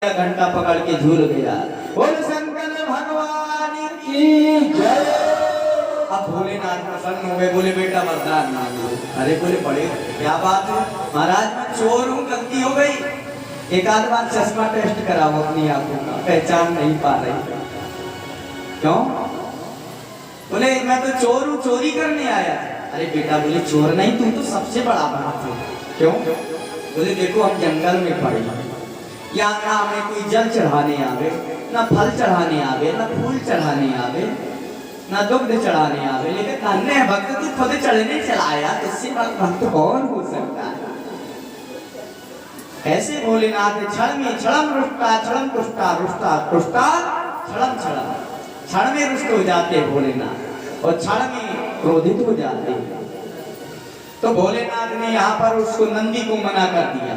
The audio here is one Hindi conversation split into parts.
घंटा पकड़ के झूल गया। बोल शंकर भगवान की जय। अब भोलेनाथ प्रसन्न हो गए, बोले बेटा वरदान मांगो। अरे बोले बड़े क्या बात है महाराज, मैं चोर हूँ, गलती हो गई। एक आध बार चश्मा टेस्ट कराओ अपनी आंखों का, पहचान नहीं पा रही। क्यों? बोले मैं तो चोर हूँ, चोरी करने आया। अरे बेटा बोले चोर नहीं, तुम तो सबसे बड़ा बात है। क्यों? बोले देखो हम जंगल में पड़े, या ना हमें कोई जल चढ़ाने आवे, ना फल चढ़ाने आवे, ना फूल चढ़ाने आवे, ना दुग्ध चढ़ाने आवे, लेकिन धन्य भक्त तू खुद चढ़ने चलाया, इससे बड़ा भक्त कौन हो सकता है? ऐसे भोलेनाथ क्षण में क्षणम रुष्टा क्षणम तुष्टा रुष्टा तुष्टा क्षणम क्षणम, क्षण में रुष्ट हो जाते भोलेनाथ और क्षण में क्रोधित हो जाते। तो भोलेनाथ ने यहाँ पर उसको नंदी को मना कर दिया,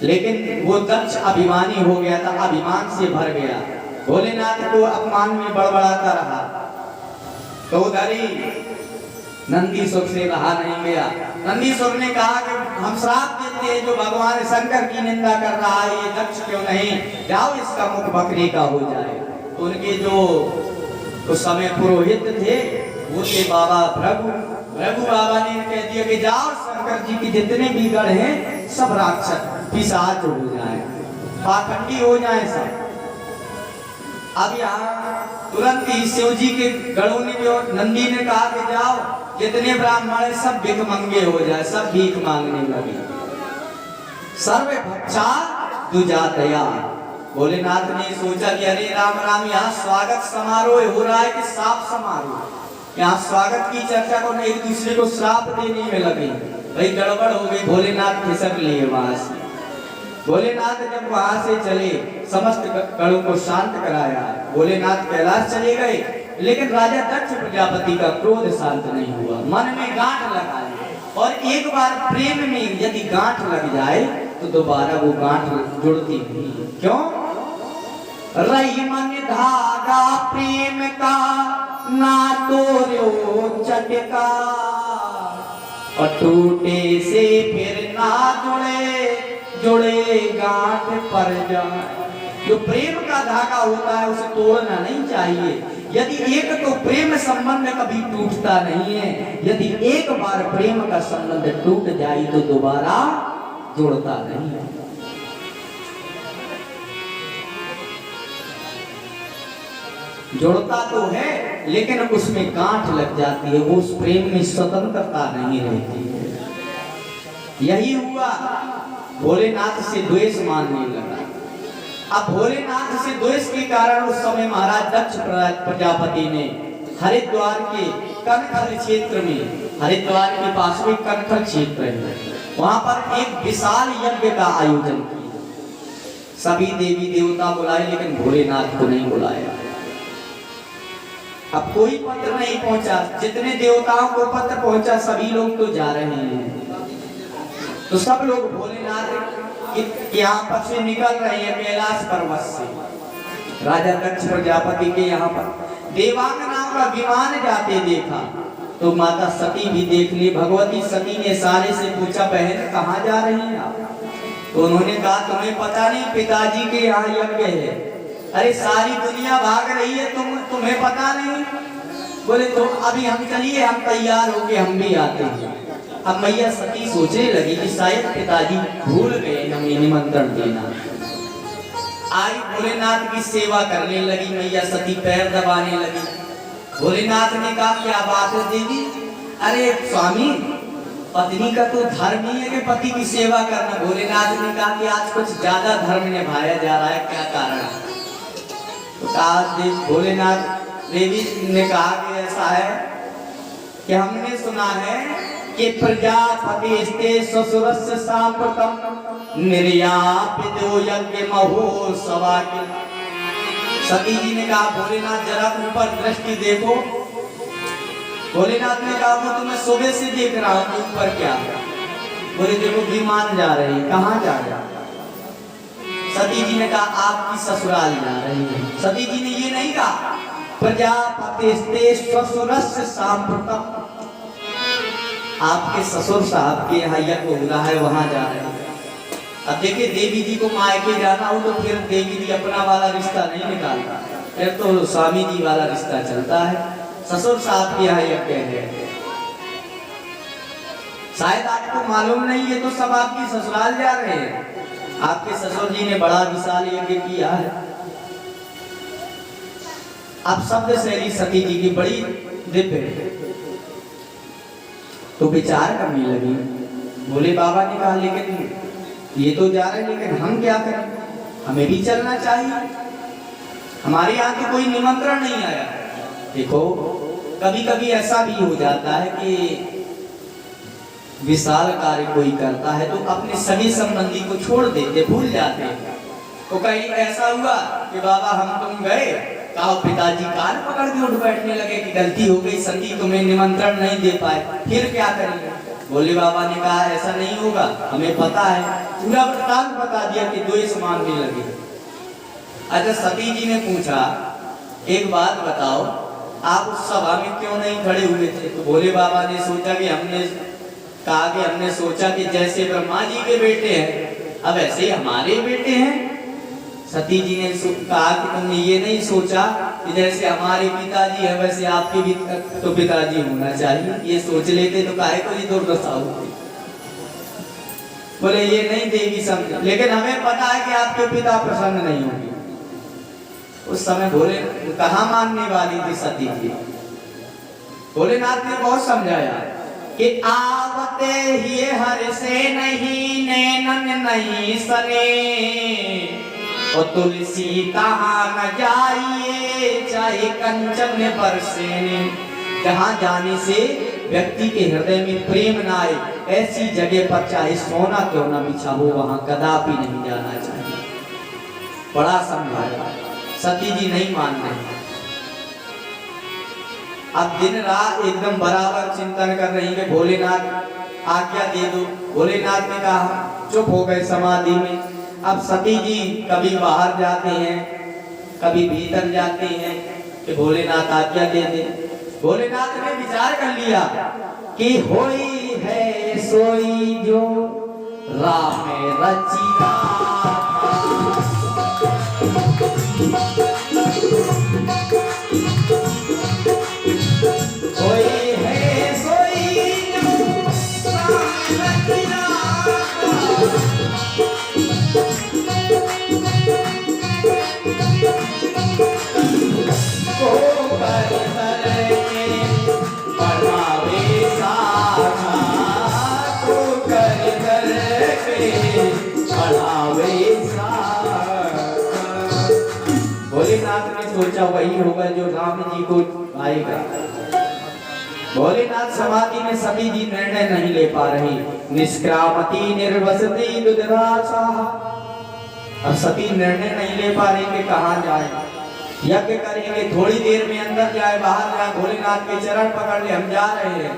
लेकिन वो दक्ष अभिमानी हो गया था, अभिमान से भर गया, भोलेनाथ को अपमान में बड़बड़ाता रहा। तो उधर ही नंदीसुर से रहा नहीं गया। नंदीसुर ने कहा कि हम श्राप देते हैं, जो भगवान शंकर की निंदा कर रहा है ये दक्ष क्यों नहीं, जाओ इसका मुख बकरी का हो जाए। उनके जो उस समय पुरोहित थे वो थे बाबा भृगु बाबा ने कह दिया कि जाओ शंकर जी के जितने भी गढ़ हैं सब राक्षस पिशाच हो जाए, पाखंडी हो जाए सब। अब यहाँ तुरंत ही शिव जी के गढ़ों ने जो नंदी ने कहा कि जाओ जितने ब्राह्मण है सब भिखमंगे हो जाए, सब भीख मांगने लगे। सर्वे भक्षा दुजातया। भोलेनाथ ने सोचा कि अरे राम राम, यहाँ स्वागत समारोह हो रहा है कि श्राप समारोह? यहाँ स्वागत की चर्चा को एक दूसरे को श्राप देने में लगे। भाई गड़बड़ हो गई, भोलेनाथ खिसक लिए वहां से। भोलेनाथ जब वहां से चले, समस्त गणों को शांत कराया, भोलेनाथ कैलाश चले गए, लेकिन राजा दक्ष प्रजापति का क्रोध शांत नहीं हुआ, मन में गांठ लगा ली। और एक बार प्रेम में यदि गांठ लग जाए तो दोबारा वो गांठ जुड़ती नहीं। क्यों? रही मन धागा प्रेम का, ना तोड़ो चटका, और टूटे से फिर ना जुड़े गांठ पर जाए। जो प्रेम का धागा होता है उसे तोड़ना नहीं चाहिए। यदि एक तो प्रेम संबंध कभी टूटता नहीं है, यदि एक बार प्रेम का संबंध टूट जाए तो दोबारा जुड़ता नहीं है। जुड़ता तो है लेकिन उसमें गांठ लग जाती है, वो उस प्रेम में स्वतंत्रता नहीं रहती है। यही हुआ, भोलेनाथ से द्वेष मानने लगा। अब भोलेनाथ से द्वेष के कारण उस समय महाराज दक्ष प्रजापति ने हरिद्वार के कनखल क्षेत्र में, हरिद्वार के पास में कनखल क्षेत्र है, वहां पर एक विशाल यज्ञ का आयोजन किया। सभी देवी देवता बुलाए लेकिन भोलेनाथ को नहीं बुलाया। अब कोई पत्र नहीं पहुंचा, जितने देवताओं को पत्र पहुंचा सभी लोग तो जा रहे हैं। तो सब लोग भोलेनाथ यहाँ पर से निकल रहे हैं कैलाश पर्वत से। राजा दक्ष प्रजापति के यहाँ पर देवांगना का विमान जाते देखा, तो माता सती भी देख ली। भगवती सती ने सारे से पूछा बहन कहाँ जा रही हैं आप? तो उन्होंने कहा तुम्हें पता नहीं पिताजी के यहाँ यज्ञ है। अरे सारी दुनिया भाग रही है, तुम्हें पता नहीं? बोले तो अभी हम चलिए, हम तैयार हो गए, हम भी आते हैं। अब मैया सती सोचने लगी कि शायद पिताजी भूल गए हमें निमंत्रण देना। आई भोलेनाथ की सेवा करने लगी, मैया सती पैर दबाने लगी। भोलेनाथ ने कहा क्या बात है देवी? अरे स्वामी, पत्नी का तो धर्म ही है कि पति की सेवा करना। भोलेनाथ ने कहा कि आज कुछ ज्यादा धर्म निभाया जा रहा है, क्या कारण? तो कहा भोलेनाथ देवी ने कहा कि ऐसा है कि हमने सुना है कि प्रजापति ससुरस्य सांप्रतम निर्यापितो यज्ञ महोत्सवा। सती जी ने कहा भोलेनाथ जरा ऊपर दृष्टि देखो। भोलेनाथ ने कहा वो तो मैं सुबह से देख रहा हूँ, ऊपर क्या? बोले देखो विमान जा रही। कहाँ जा रहा? सती जी ने कहा आपकी ससुराल जा रही है। सती जी ने ये नहीं कहा प्रजापति ससुरस्य सांप्रतम, आपके ससुर साहब के यहाँ यज्ञ हो रहा है, वहां जा रहे हैं। अब देखिए देवी जी को मायके जाना हो तो फिर देवी जी अपना वाला रिश्ता नहीं निकालता, फिर तो स्वामी जी वाला रिश्ता चलता है। ससुर साहब के यहाँ यज्ञ है, शायद आपको मालूम नहीं है, तो सब आपकी ससुराल जा रहे हैं। आपके ससुर जी ने बड़ा विशाल यज्ञ किया है। अब शब्द शैली सती जी की बड़ी दिव्य है, तो विचार करने लगी। बोले बाबा ने कहा लेकिन ये तो जा रहे, लेकिन हम क्या करें, हमें भी चलना चाहिए, हमारे यहाँ तो कोई निमंत्रण नहीं आया। देखो कभी कभी ऐसा भी हो जाता है कि विशाल कार्य कोई करता है तो अपने सभी संबंधी को छोड़ देते, भूल जाते हैं। तो कहीं ऐसा हुआ कि बाबा हम तुम गए, कहा पिताजी कान पकड़ के उठ बैठने लगे कि गलती हो गई, सती तुम्हें निमंत्रण नहीं दे पाए, फिर क्या करेंगे। बोले बाबा ने कहा ऐसा नहीं होगा, हमें पता है, पूरा वृत्तांत बता दिया कि द्वेष मानने लगे। अच्छा सती जी ने पूछा एक बात बताओ, आप उस सभा में क्यों नहीं खड़े हुए थे। तो बोले बाबा ने सोचा कि हमने सोचा कि जैसे ब्रह्मा जी के बेटे हैं अब ऐसे हमारे बेटे हैं। सती जी ने कहा कि तुमने ये नहीं सोचा कि जैसे हमारे पिताजी है वैसे आपके भी तो पिताजी होना चाहिए, ये सोच लेते तो काहे को ये दुर्दशा होती। बोले ये नहीं देवी समझ, लेकिन हमें पता है कि आपके पिता प्रसन्न नहीं होंगे। उस समय भोले कहाँ मानने वाली थी सती जी। भोलेनाथ ने बहुत समझाया कि आवते ही हर से नहीं नैनन नहीं सने, और तुलसी कहाँ न जाइए चाहे कंचन बरसेने। जहाँ जाने से व्यक्ति के हृदय में प्रेम न आए, ऐसी जगह पर चाहे सोना क्यों न बिछा हो वहां कदापि नहीं जाना चाहिए। बड़ा समझाया, सती जी नहीं मान रही। अब दिन रात एकदम बराबर चिंतन कर रही है, भोलेनाथ आज्ञा दे दो। भोलेनाथ ने कहा, चुप हो गए समाधि में। अब सती जी कभी बाहर जाते हैं कभी भीतर जाते हैं कि भोलेनाथ आज्ञा दे दे। भोलेनाथ ने विचार कर लिया कि होई है सोई जो राम रचिया, होई है सोई जो राम रचिया, भोलेनाथ ने सोचा वही होगा जो राम जी को आएगा। भोलेनाथ समाधि में सभी जी निर्णय नहीं ले पा रही। निष्क्रामती निर्वसती दुधरासा, अब सती निर्णय नहीं ले पा रही कि कहाँ जाए। यज्ञ करेंगे थोड़ी देर में अंदर जाए बाहर जाए, भोलेनाथ के चरण पकड़ ले हम जा रहे हैं।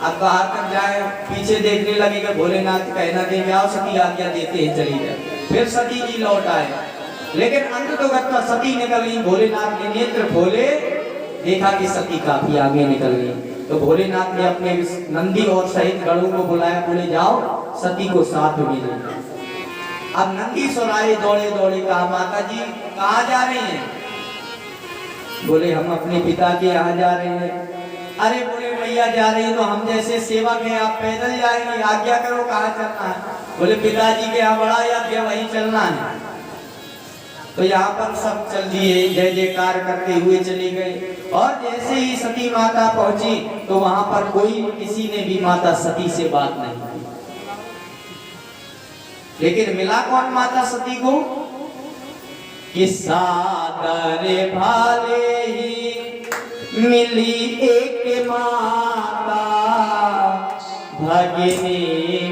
अब बाहर तक जाए पीछे देखने लगेगा, भोलेनाथ कहना दे जाओ सती आज्ञा देते हैं चली जाए। फिर सती जी लौट आए, लेकिन अंत तो गत्ता सती निकल गई। भोलेनाथ ने नेत्र खोले, देखा कि सती काफी आगे निकल गई। तो भोलेनाथ ने अपने नंदी और सहित गणों को बुलाया, बोले जाओ सती को साथ में ले जाओ। अब नंदी सुनाए दौड़े दौड़े कहा, माता जी कहाँ जा रहे हैं। बोले हम अपने पिता के यहाँ जा रहे हैं। अरे बोले मैया जा रही है तो हम जैसे सेवक हैं आप पैदल जाएंगे, आज्ञा करो कहाँ चलना है। बोले पिताजी के यहाँ बड़ा यज्ञ वहीं चलना है। तो यहाँ पर सब चल दिए, जय जयकार करते हुए चले गए। और जैसे ही सती माता पहुंची तो वहां पर कोई किसी ने भी माता सती से बात नहीं की। लेकिन मिला कौन माता सती को कि सादर भाले ही मिली एक माता, भगिनी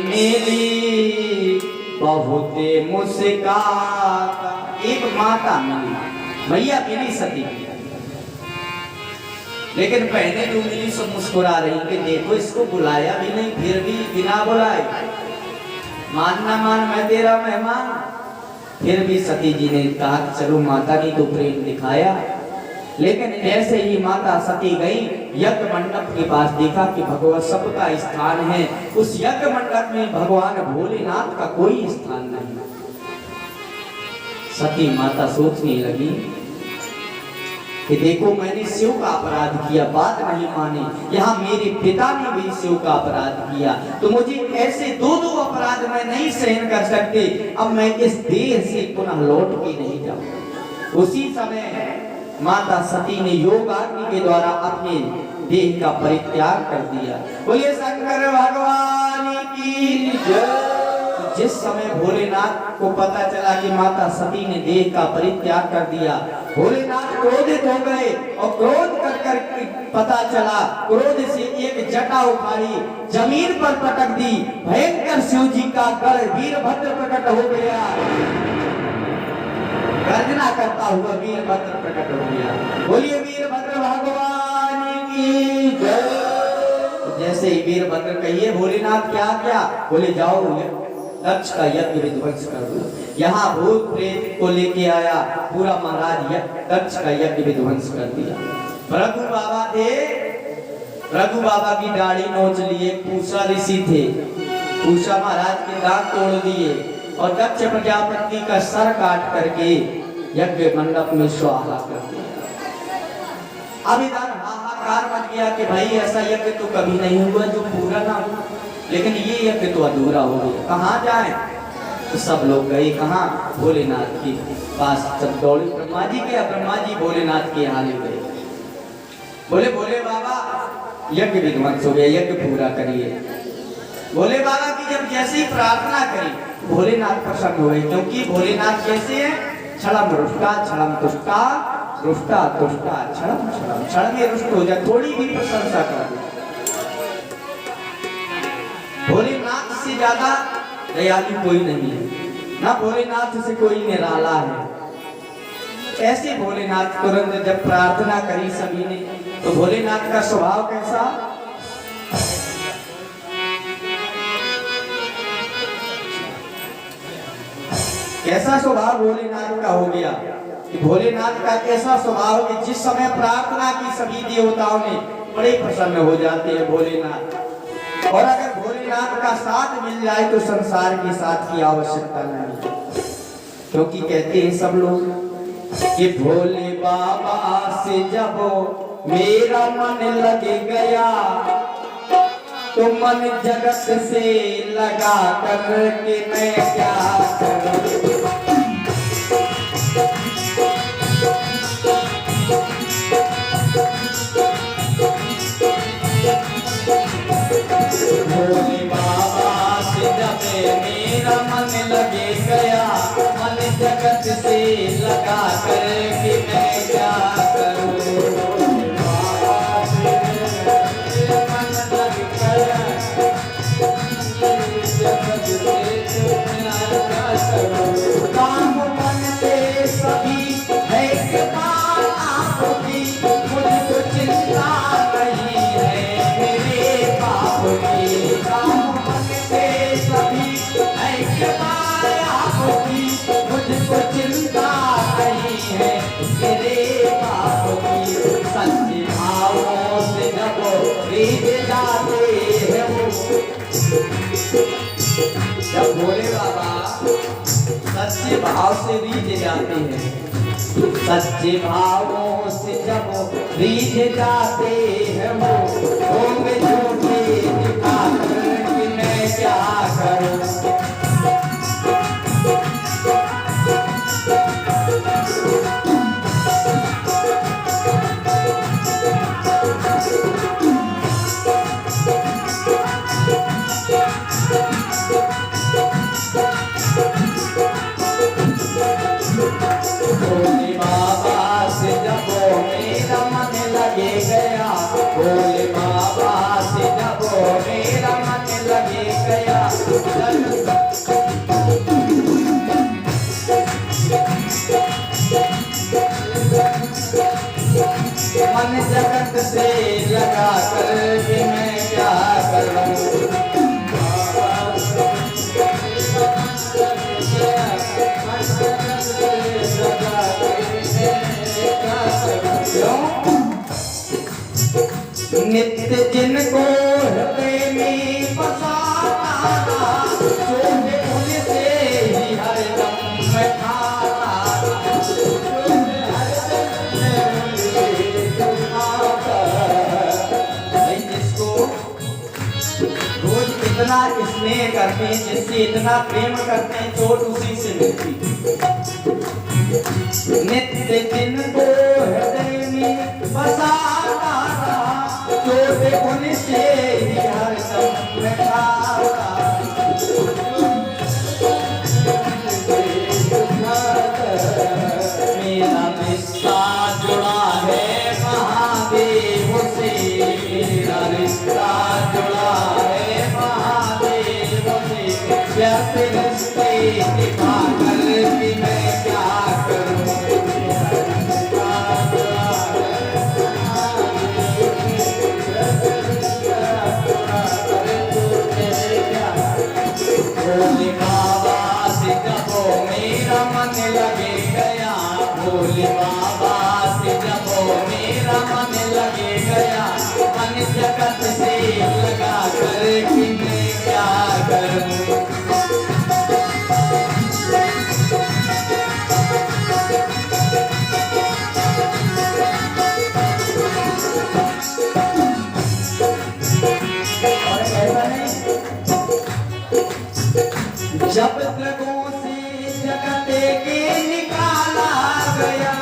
मिली बहुत मुस्काता। एक माता मिली, मैया मिली सती, लेकिन पहले जो मिली सब मुस्कुरा रही कि देखो इसको बुलाया भी नहीं, फिर भी बिना बुलाए मान ना मान मैं तेरा मेहमान। फिर भी सती जी ने कहा कि चलो माता ने तो प्रेम दिखाया, लेकिन जैसे ही माता सती गई यज्ञ मंडप के पास, देखा कि भगवत सब का स्थान है, उस यज्ञ मंडप में भगवान भोलेनाथ का कोई स्थान नहीं। सती माता सोचने लगी कि देखो मैंने शिव का अपराध किया, बात नहीं मानी, यहाँ मेरे पिता ने भी शिव का अपराध किया, तो मुझे ऐसे दो दो अपराध मैं नहीं सहन कर सकते, अब मैं इस देह से पुनः लौट के नहीं जाऊंगा। उसी समय माता सती ने योगाग्नि के द्वारा अपने देह का परित्याग कर दिया। बोलिए शंकर भगवान की जय। जिस समय भोलेनाथ को पता चला कि माता सती ने देह का परित्याग कर दिया, भोलेनाथ क्रोधित हो गए और क्रोध कर पता चला, क्रोध से एक जटा उखाड़ी जमीन पर पटक दी, भयंकर शिव जी का गढ़ वीरभद्र प्रकट हो गया, गर्जना करता हुआ वीरभद्र प्रकट हो गया। बोलिए वीरभद्र भगवान की जय। जैसे ही वीरभद्र कहिए भोलेनाथ क्या क्या, बोले जाओ दक्ष का यज्ञ विध्वंस कर दो। यहाँ भूत प्रेत को लेके आया, पूरा महाराज दक्ष का यज्ञ विध्वंस कर दिया। रघु बाबा थे, रघु बाबा की दाढ़ी नोच लिए, पूषा ऋषि थे, पूषा महाराज के दांत तोड़ दिए और दक्ष प्रजापति का सर काट करके यज्ञ मंडप में स्वाहा कर दिया। अब इधर हाहाकार मच गया कि भाई ऐसा यज्ञ तो कभी नहीं हुआ जो पूरा ना हो, लेकिन ये यज्ञ तो अधूरा हो गया, कहाँ जाए? तो सब लोग गए कहाँ? भोलेनाथ के पास। सब दौड़े ब्रह्मा जी के, ब्रह्मा जी भोलेनाथ के यहाँ ले गए, बोले भोले बाबा यज्ञ विध्वंस हो गया, यज्ञ पूरा करिए। भोले बाबा की जब जैसे ही प्रार्थना करी भोलेनाथ प्रसन्न हुए, क्योंकि भोलेनाथ कैसे है? छलम रुष्टा छलम तुष्टा, रुष्टा तुष्टा छलम छलम, छल में रुष्ट हो जाए, थोड़ी भी प्रशंसा कर दो। भोलेनाथ से ज्यादा दयालु कोई नहीं है, ना भोलेनाथ से कोई निराला है। ऐसे भोलेनाथ तुरंत जब प्रार्थना करी सभी ने, तो भोलेनाथ का स्वभाव कैसा? कैसा स्वभाव भोलेनाथ का हो गया कि भोलेनाथ का कैसा स्वभाव कि जिस समय प्रार्थना की सभी देवताओं ने बड़े प्रसन्न हो जाते हैं भोलेनाथ। और अगर भोलेनाथ का साथ मिल जाए तो संसार के साथ की आवश्यकता नहीं, क्योंकि कहते हैं सब लोग कि भोले बाबा से जब मेरा मन लग गया तो मन जगत से लगा कर के मैं क्या करूं। भोले बाबा से जब मेरा मन लगे गया, मन जगत से लगा कर के मैं क्या करूं। बाबा से मन लग गया, जगत से क्या करूं। काम बनते सभी है के आपकी, मुझको चिंता नहीं है मेरे बाप की। काम बनते सभी है के आपकी, मुझको चिंता नहीं है मेरे बाप की। सच्चे भावों से जब रीझ जाते हैं वो, जब भोले बाबा सच्चे भाव से रीझ जाते हैं, सच्चे भावों से जब रीझ जाते हैं वो, होंगे झूठे दिखा कर कि मैं क्या करूं। भोले बाबा से जब मेरा मन लगे गया, भोले बाबा से जब मेरा मन लगे गया, मन जगत से लगा कर के मैं क्या करूं। क्यों करते हैं, जिससे इतना प्रेम करते हैं, चोट उसी से मिलती। नित्य दिन को हृदय में बसाता रहा, चोट उनसे ही हरदम मिटाता। मेरा रिश्ता जुड़ा है महादेव से, मेरा रिश्ता जुड़ा है महादेव से। व्यर्थ रिश्ते निभा कर भी मैं क्या करूं, मेरा रिश्ता जुड़ा है महादेव से। व्यर्थ रिश्ता जुड़ा है तो मैं क्या करूं। भोले बाबा से जब मेरा मन लगे गया, भोले बाबा से जब मेरा मन लगे गया, मन जगत से लगा कर कि मैं क्या करूं। जब जगों से जगत के निकाला गया,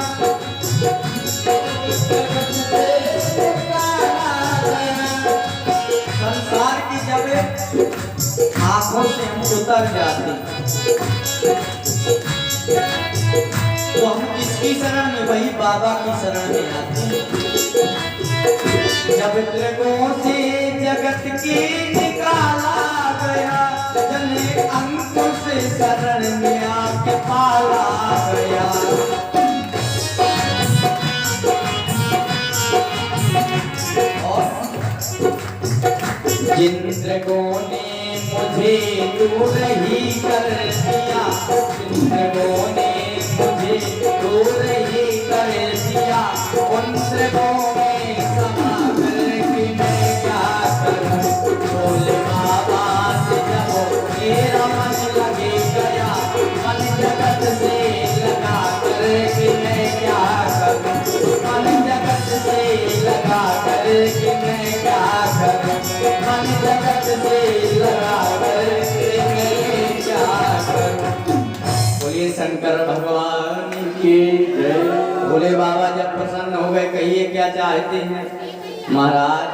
संसार की जब आंखों से हम उतर जाते तो हम किसकी शरण में, वही बाबा की शरण में आते हैं। जब जगों से जगत के निकाला गया, जने अंकुश से शरण में आके पाला गया। जिंद्रगों ने मुझे दूर ही कर दिया, जिंद्रगों ने मुझे दूर ही कर दिया। उन द्रगों में समा कर कि मैं क्या करूं। भोले बाबा से जब मेरा मन लगे गया, मन जगत से लगा कर कि मैं क्या करूं। मन जगत से लगा कर कि मैं क्या करूं। मन जगत से लगा कर कि मैं क्या करूं। बोलिए शंकर भगवान की जय। भोले बाबा जब प्रसन्न हो गए, कहिए क्या चाहते हैं। महाराज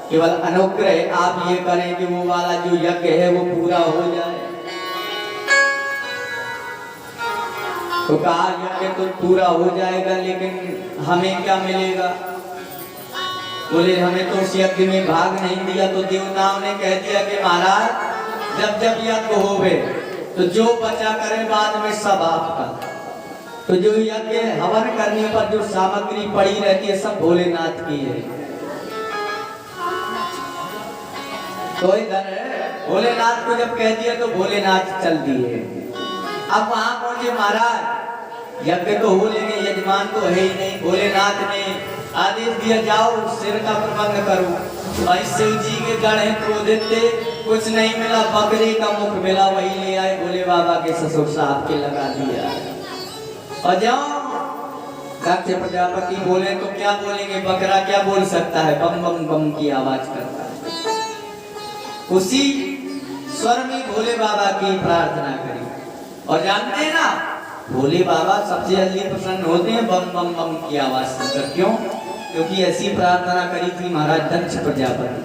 केवल अनुग्रह आप ये करें कि वो वाला जो यज्ञ है वो पूरा हो जाए। तो कहा यज्ञ तो पूरा हो जाएगा, लेकिन हमें क्या मिलेगा। बोले हमें तो उस यज्ञ में भाग नहीं दिया। तो देवताओं ने कह दिया कि महाराज जब जब यज्ञ होवे तो जो बचा करे बाद में सब आपका। तो जो यज्ञ हवन करने पर जो सामग्री पड़ी रहती है सब भोलेनाथ की है। तो इधर भोलेनाथ को जब कह दिया तो भोलेनाथ चल दिए। अब वहां पहुंचे महाराज, यज्ञ तो हो लेकिन यजमान तो है ही नहीं। भोलेनाथ ने आदेश दिया जाओ सिर का प्रबंध करो। भाई शिव जी के गण हैं क्रोधित थे, कुछ नहीं मिला, बकरी का मुख मिला, वही ले आए भोले बाबा के ससुर साहब के लगा दिया। और जाओ दक्ष प्रजापति बोले तो क्या बोलेंगे, बकरा क्या बोल सकता है, बम बम बम की आवाज करता है। उसी स्वर में भोले बाबा की प्रार्थना करी। और जानते हैं ना भोले बाबा सबसे जल्दी प्रसन्न होते हैं बम बम बम की आवाज सुनकर। क्यों? क्योंकि ऐसी प्रार्थना करी थी महाराज दक्ष प्रजापति।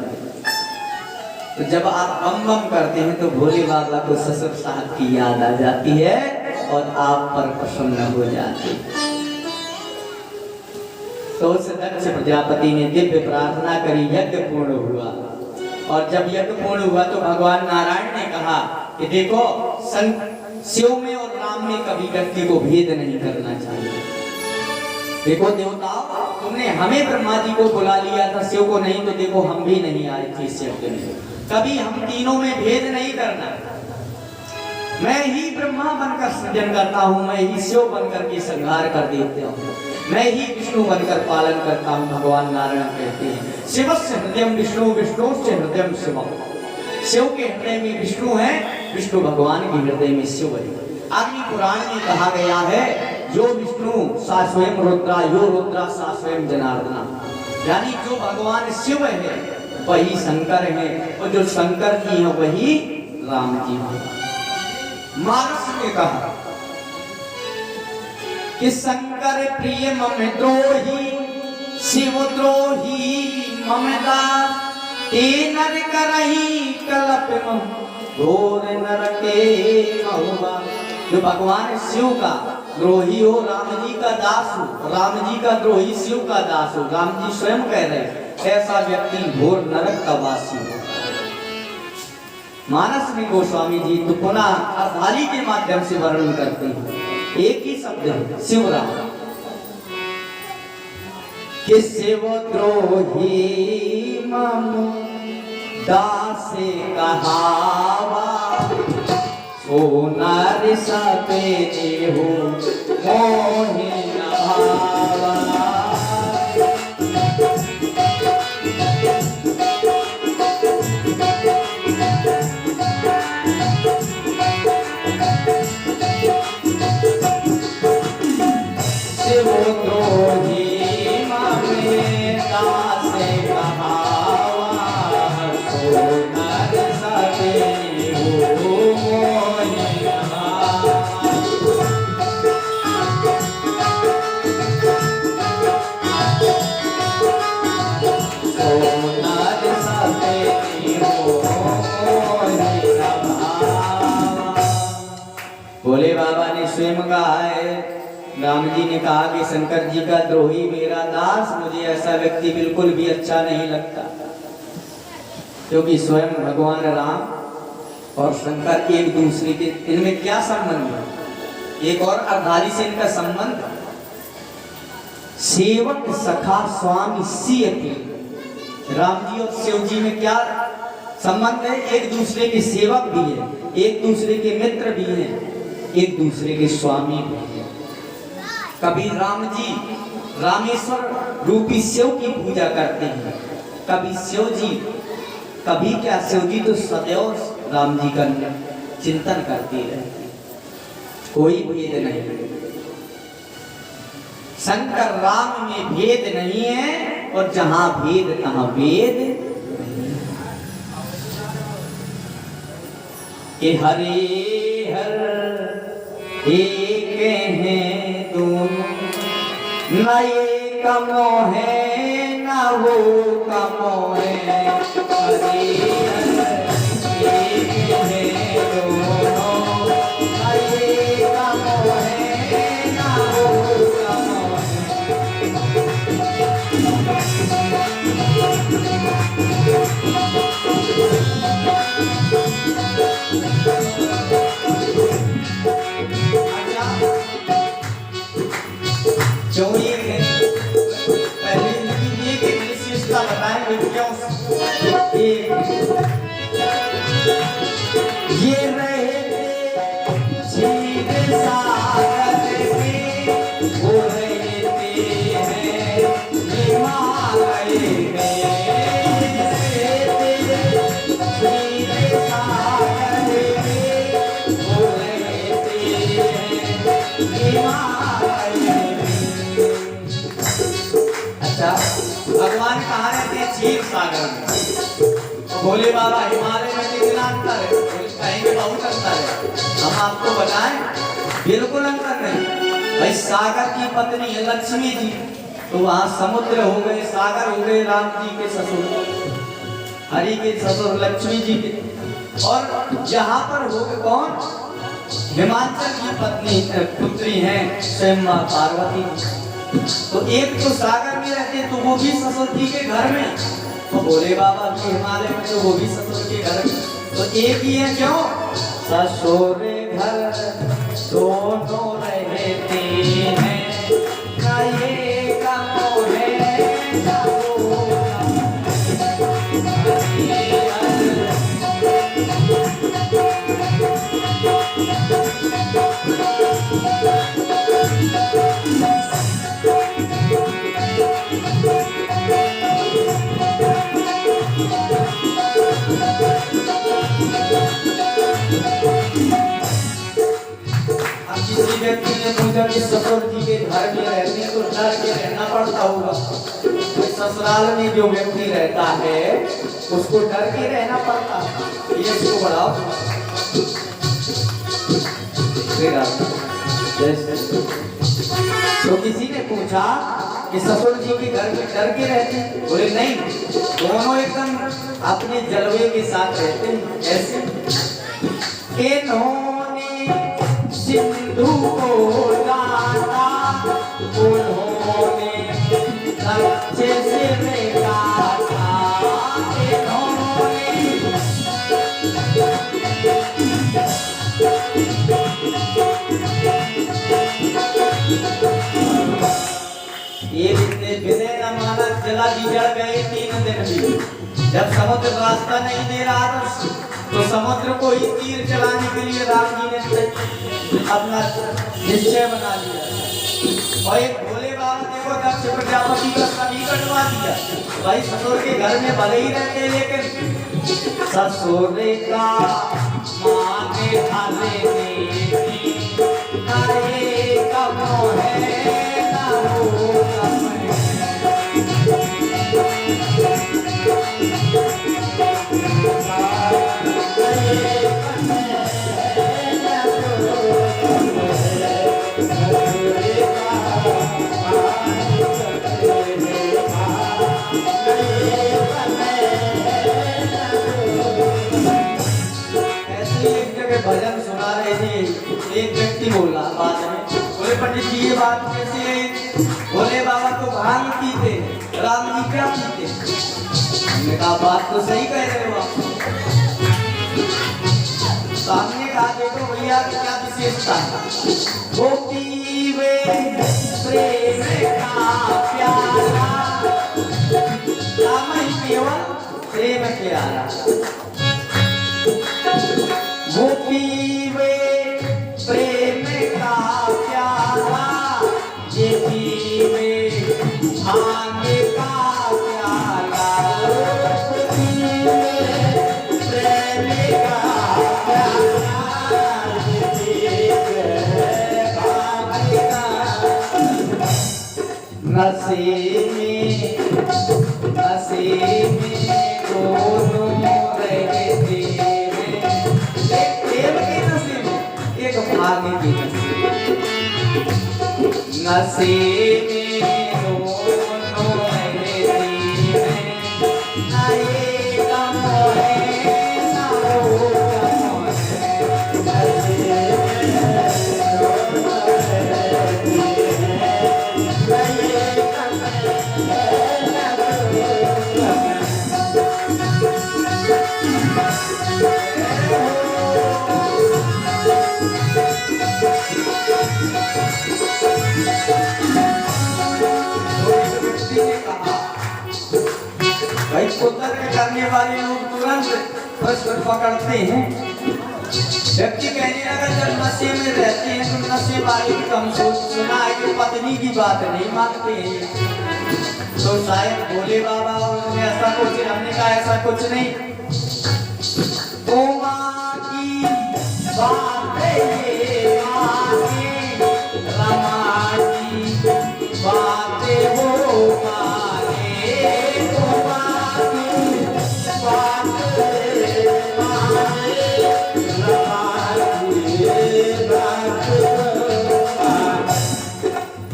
तो जब आप बम बम करते हैं तो भोले बाबा को ससुर साहब की याद आ जाती है और आप पर प्रसन्न हो जाते हैं। तो उस दक्ष प्रजापति ने दिव्य प्रार्थना करी, यज्ञ पूर्ण हुआ। और जब यज्ञ पूर्ण हुआ तो भगवान नारायण ने कहा कि देखो शिव में और राम में कभी व्यक्ति को भेद नहीं करना चाहिए। देखो देवताओं, तुमने हमें ब्रह्मा जी को बुला लिया था, शिव को नहीं, तो देखो हम भी नहीं आए थे इस यज्ञ में। कभी हम तीनों में भेद नहीं करना। मैं ही ब्रह्मा बनकर सृजन करता हूँ, मैं ही शिव बनकर के संहार कर देता हूँ, मैं ही विष्णु बनकर पालन करता हूँ। भगवान नारायण कहते हैं शिवस्य हृदयम विष्णु, विष्णुस्य हृदयम शिवम। शिव के हृदय में विष्णु है, विष्णु भगवान के हृदय में शिव है। अग्नि पुराण में कहा गया है जो विष्णु सा स्वयं रुद्रा, यो रुद्रा सा स्वयं जनार्दना। यानी जो भगवान शिव है वही शंकर है, और जो शंकर जी है वही राम जी ने। मानस ने कहा कि शंकर प्रिय मम द्रोही शिव द्रोही मम दास ते नर करही कलप मम घोर नरके महुआ। जो भगवान शिव का द्रोही हो, राम जी का दास हो, राम जी का द्रोही शिव का दास हो, राम जी स्वयं कह रहे ऐसा व्यक्ति घोर नरक का वासी हो। मानस में गोस्वामी जी तो पुनः अर्धाली के माध्यम से वर्णन करते हैं। एक ही शब्द है शिवराम कि शिव द्रोही मम दासे कहावा सोनार सपे हो मोहि नहावा। भोले बाबा ने स्वयं कहा है, राम जी ने कहा कि शंकर जी का द्रोही मेरा दास, मुझे ऐसा व्यक्ति बिल्कुल भी अच्छा नहीं लगता। क्योंकि स्वयं भगवान राम और शंकर एक दूसरे के, इनमें क्या संबंध है? एक और अर्धाली से इनका संबंध सेवक सखा स्वामी सी अपनी। राम जी और शिव जी में क्या संबंध है? एक दूसरे के सेवक भी है, एक दूसरे के मित्र भी हैं, एक दूसरे के स्वामी भी हैं। कभी राम जी रामेश्वर रूपी शिव की पूजा करते हैं, कभी शिव जी, कभी क्या शिव जी तो सदैव राम जी का चिंतन करते रहते, कोई भेद नहीं। शंकर राम में भेद नहीं है, और जहां भेद तहां वेद। कि हरे हर एक हैं दोनों, न ये कमो है न वो कमो है। हरे हर एक हैं दोनों, न ये कमो है न वो कमो ये रहे सीधे सागर में, वो रहते हैं हिमालय में। सीधे सागर में, वो रहते हैं हिमालय में। अच्छा, भगवान कहाँ रहते हैं? क्षीर सागर में। भोले बाबा हिमालय में कितना अंतर है? कहेंगे बहुत अंतर है। हम आपको बताएं, बिल्कुल अंतर नहीं। भाई सागर की पत्नी है लक्ष्मी जी, तो वहां समुद्र हो गए, सागर हो गए राम जी के ससुर, हरि के ससुर लक्ष्मी जी के। और जहां पर हो गए कौन? हिमाचल की पत्नी पुत्री है स्वयं मां पार्वती। तो एक तो सागर में रहते, तो वो भी ससुर जी के घर में, तो भोले बाबा भी हिमालय में, तो वो भी ससुर के घर में। तो एक ही है, क्यों? ससुर घर दोनों रहते हैं, ना ये कमो है ना वो व्यक्ति ने पूछा कि ससुर जी के घर में रहने तो डर के रहना पड़ता होगा। ससुराल में जो व्यक्ति रहता है उसको डर के रहना पड़ता है। ये इसको बढ़ाओ। तो किसी ने पूछा कि ससुर जी के घर में डर के रहते हैं? बोले नहीं, दोनों एकदम अपने जलवे के साथ रहते हैं। ऐसे इन्होंने सिंधु को दाता, उन्होंने अच्छे से काटा, ये विनय न माना, जला बिगड़ गए 3 दिन भी। जब समुद्र रास्ता नहीं दे रहा था तो समुद्र को ही तीर चलाने के लिए राम जी ने अपना निश्चय बना लिया। और एक भोले बाबा ने वो दक्ष प्रजापति का सभी कटवा दिया। भाई ससुर के घर में भले ही रहते, लेकिन ससुर का माने थाले भजन सुना रहे थे। एक व्यक्ति बोला बाद में, बोले पंडित जी ये बात कैसे है? बोले बाबा तो भांग पीते, राम जी क्या पीते? हमने कहा बात तो सही कह रहे हो आप। सामने कहा देखो भैया क्या विशेषता है। वो पीवे प्रेम का प्याला, राम ही केवल प्रेम प्याला। वो पीवे प्रेम का प्याला, ये पीवे भांग का प्याला। पीवे प्रेम का प्याला, ये पीवे भांग का। नशे में दोनों रहते भाग्य की नशे में दोनों रहते हैं, ना ये गम है ना वो गम है। नशे में दोनों रहते हैं, ना ये गम है ना वो गम है। भाई कुदरत में करने वाले लोग तुरंत प्रश्न पकड़ते हैं। व्यक्ति कहने लगा जब नशे में रहते हैं तो नशे वाले की कम सोच, सुना है कि पत्नी की बात नहीं मानते हैं। तो शायद भोले बाबा उन्होंने ऐसा कुछ, हमने कहा ऐसा कुछ नहीं। ओमा की बातें ये माने, रमा की बातें वो माने। ओमा की बातें माने, रमा की बातें वो माने।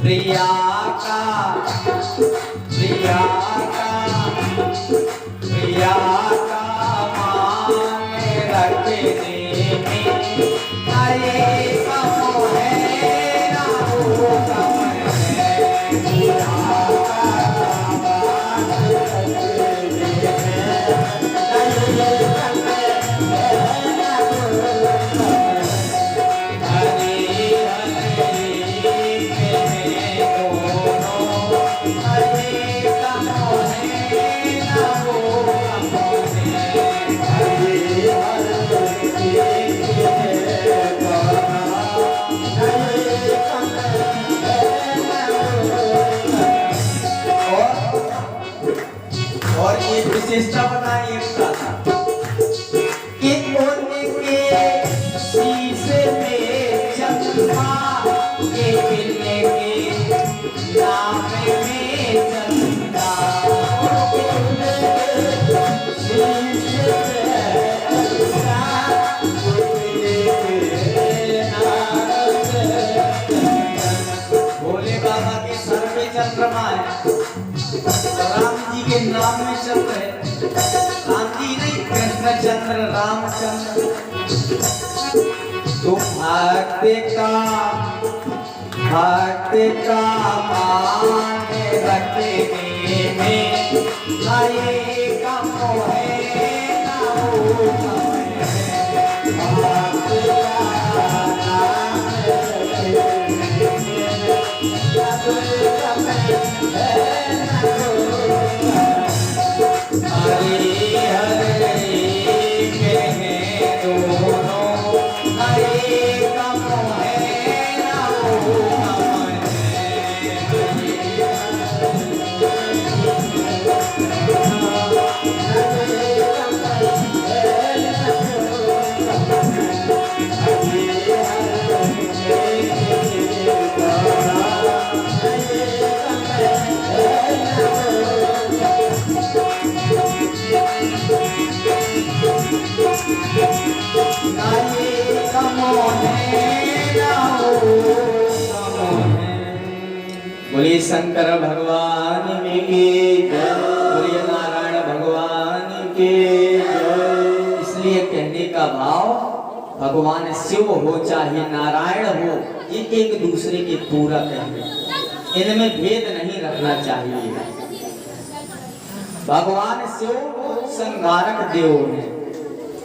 प्रिया का मांगे रखने में, अरे कम है ना वो कम है। प्रिया का मांगे रखने में, अरे कम है ना वो कम है। हरे हरे में दोनों, अरे कम है ना वो कम है। हरे हरे और एक विशेषता बताई एकता कि उनके शीशे में चंद्रमा के गिरने के नाम में चंदा। उनके शीशे में चंद्रमा चंद्रमा है, राम जी के नाम में चंद्र है, राम जी नहीं कृष्ण चंद्र रामचंद्र। तो भक्त का माने रखने में आए का मोहे ना हो बोलिए शंकर भगवान की जय, बोलिए नारायण भगवान की जय। इसलिए कहने का भाव भगवान शिव हो चाहे नारायण हो, ये एक दूसरे के पूरक हैं, इनमें भेद नहीं रखना चाहिए। भगवान शिव संहारक देव हैं,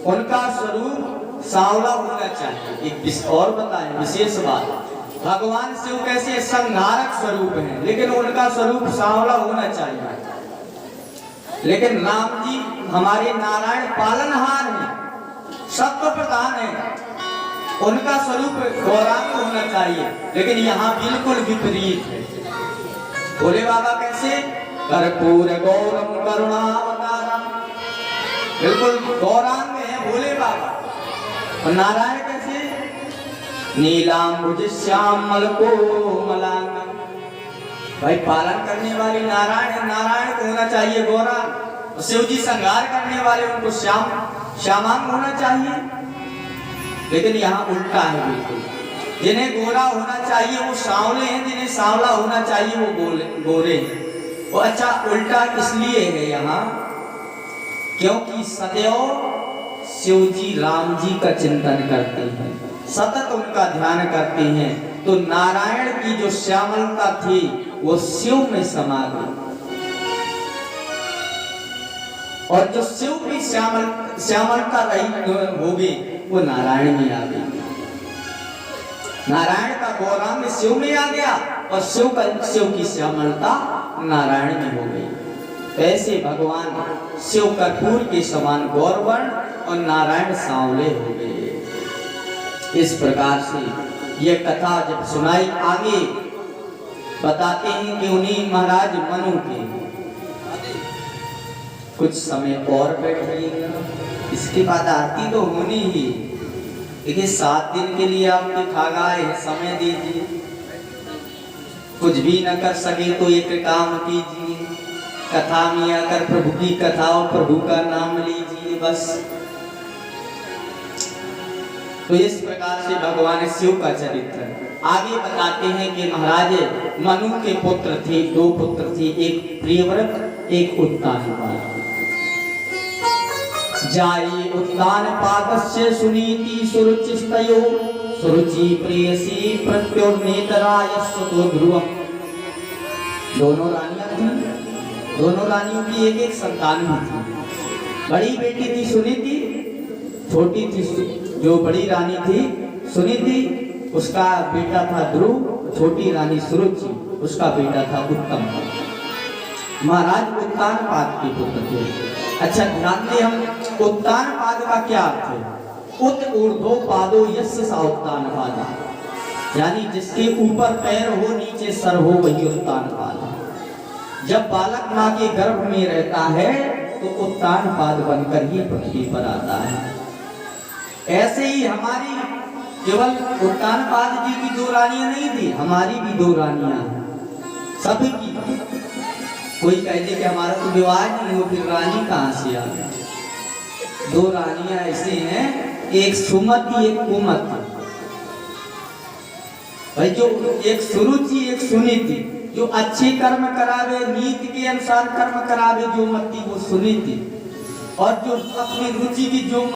उनका स्वरूप सांवला होना चाहिए। एक और बताएं विशेष बात, भगवान शिव कैसे संहारक स्वरूप हैं, लेकिन उनका स्वरूप सांवला होना चाहिए। लेकिन राम जी हमारे नारायण पालनहार हैं, सत्व प्रधान हैं, उनका स्वरूप गौरांग होना चाहिए, लेकिन यहाँ बिल्कुल विपरीत है। भोले बाबा कैसे कर्पूर गौरम करुणावतारम, बिल्कुल गौरांग में है भोले बाबा। और नारायण कैसे नीलांबुज श्यामल कोमलांगम, भाई पालन करने वाले नारायण है, नारायण को होना चाहिए गौरांग। शिव जी संहार करने वाले उनको श्यामांग होना चाहिए, लेकिन यहाँ उल्टा है बिल्कुल। जिन्हें गोरा होना चाहिए वो सांवले हैं, जिन्हें सांवला होना चाहिए वो गोरे हैं। वो अच्छा उल्टा इसलिए है यहाँ क्योंकि सदैव शिव जी राम जी का चिंतन करते हैं, सतत उनका ध्यान करते हैं। तो नारायण की जो श्यामलता थी वो शिव में समा गई, और जो शिव की श्यामलता रही होगी वो नारायण में आ गई। नारायण का गौरांग शिव में आ गया और शिव की श्यामलता नारायण में हो गई। ऐसे भगवान शिव कर्पूर के समान गौरवर्ण और नारायण सांवले हो गए। इस प्रकार से यह कथा जब सुनाई, आगे बताते हैं कि उन्हीं महाराज मनु के कुछ समय और बैठिएगा, इसके बाद आरती तो होनी ही। देखिए 7 दिन के लिए आपके ठागाए समय दीजिए, कुछ भी न कर सके तो एक काम कीजिए, कथा में आकर प्रभु की कथा और प्रभु का नाम लीजिए बस। तो इस प्रकार से भगवान शिव का चरित्र आगे बताते हैं कि महाराज मनु के पुत्र थे, 2 पुत्र थे, एक प्रियव्रत एक उत्तानपाद। जाई उत्तानपादस्य सुनीति सुरुचिस्तयो सुरुचि प्रेयसी प्रत्योर्नेतरायस्वतो ध्रुवम्। दोनों रानियां थी, दोनों रानियों की एक संतान भी थी। बड़ी बेटी थी सुनीति, छोटी थी जो बड़ी रानी थी सुनीति, उसका बेटा था ध्रुव, छोटी रानी सुरुचि, उसका बेटा था उत्तम। महाराज उत्तानपाद के पुत्र थे। अच्छा ध्यान दें, हम उत्तानपाद का क्या अर्थ है? उत ऊर्ध्वो पादो यस्य सा उत्तानपाद, यानी जिसके ऊपर पैर हो नीचे सर हो वही उत्तानपाद। जब बालक माँ के गर्भ में रहता है तो उत्तानपाद बनकर ही पृथ्वी पर आता है। ऐसे ही हमारी केवल उत्तानपाद जी की 2 रानियां नहीं थी, हमारी भी 2 रानियां हैं, सभी की। कोई कह दे कि हमारा तो विवाह नहीं हो, फिर रानी कहाँ से आ गई? 2 रानियां ऐसे हैं, एक सुमति एक कुमति। भाई जो एक सुरुचि एक सुनीति, जो अच्छे कर्म करावे नीति के अनुसार कर्म करावे जो मति वो सुनीति, और जो अपनी रुचि की जो